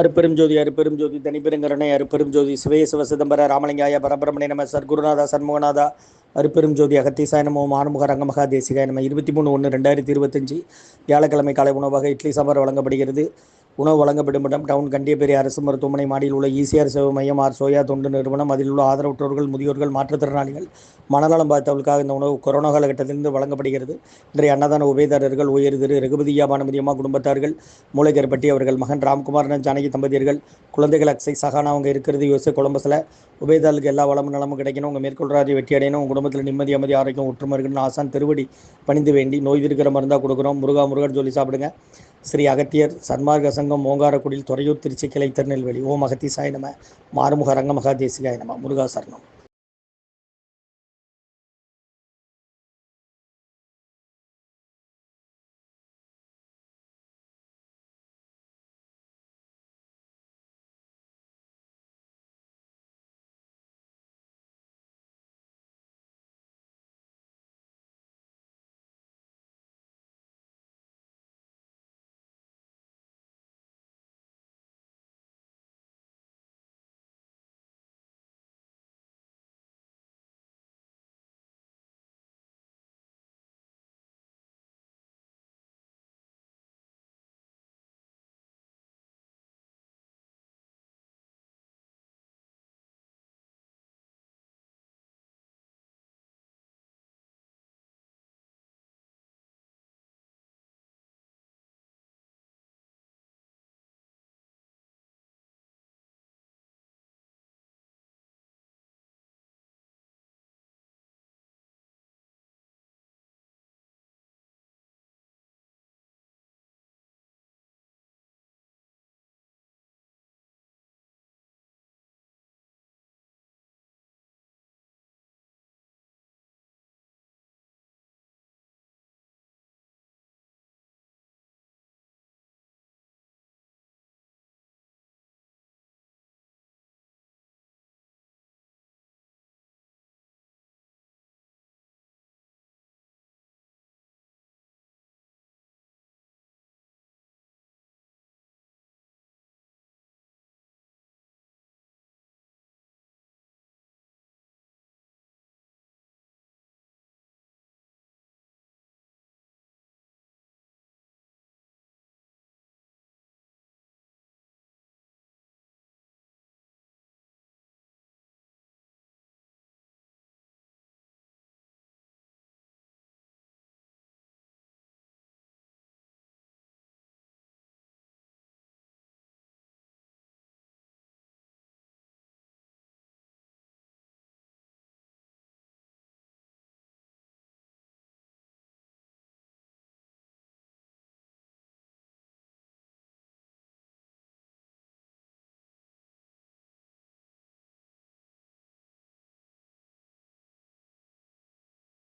அருப்பெரும் ஜோதி அருப்பெரும் ஜோதி தனிப்பெருங்கருணை அருப்பெரும் ஜோதி சிவே சிவசிதம்பர ராமலிங்காய பரபிரமணே நம சர்க்குருநாதா சண்முகநாதா அருப்பெரும் ஜோதி அகத்தீசாய நமோ ஆறுமுக ரங்கமகா தேசிகாய நம்ம 23/1/2025 வியாழக்கிழமை காலை உணவாக இட்லி சாம்பார் வழங்கப்படுகிறது. உணவு வழங்கப்படும் இடம் டவுன் கண்டியப்பேரி அரசு மருத்துவமனை மாடியில் உள்ள ஈசிஆர் சேவை மையம் ஆர் சோயா தொண்டு நிறுவனம். அதில் உள்ள ஆதரவற்றோர்கள், முதியோர்கள், மாற்றுத்திறனாளிகள், மனநலம் பார்த்தவர்களுக்காக இந்த உணவு கொரோனா காலகட்டத்திலிருந்து வழங்கப்படுகிறது. இன்றைய அன்னதான உபயதாரர்கள் உயர் திரு ரகுபதியா பானுமதியம்மா குடும்பத்தார்கள், மூளைக்கருப்பட்டி அவர்கள் மகன் ராம்குமார் ஜானகி தம்பதியர்கள், குழந்தைகள் அக்ஸை சகானா அவங்க இருக்கிறது யோசை கொலம்பஸில். உபயதாரர்களுக்கு எல்லா வளமும் நலமும் கிடைக்கணும். உங்கள் மேற்கொள்றாரு வெற்றி அடையணும். உங்கள் குடும்பத்தில் நிம்மதி அமைதி ஆரோக்கியம் ஒற்றுமை இருக்கணும். ஆசான் திருவடி பணிந்து வேண்டி நோய் இருக்கிற மருந்தாக கொடுக்குறோம். முருகன் சொல்லி சாப்பிடுங்க. ஸ்ரீ அகத்தியர் சன்மார்க்க சங்கம் ஓங்காரக்குடியில் துறையூர் திருச்சி கிளை திருநெல்வேலி. ஓம் அகத்தீசாய நம ஆறுமுக ரங்கமகா தேசிகாய நம. முருகா சரணம்.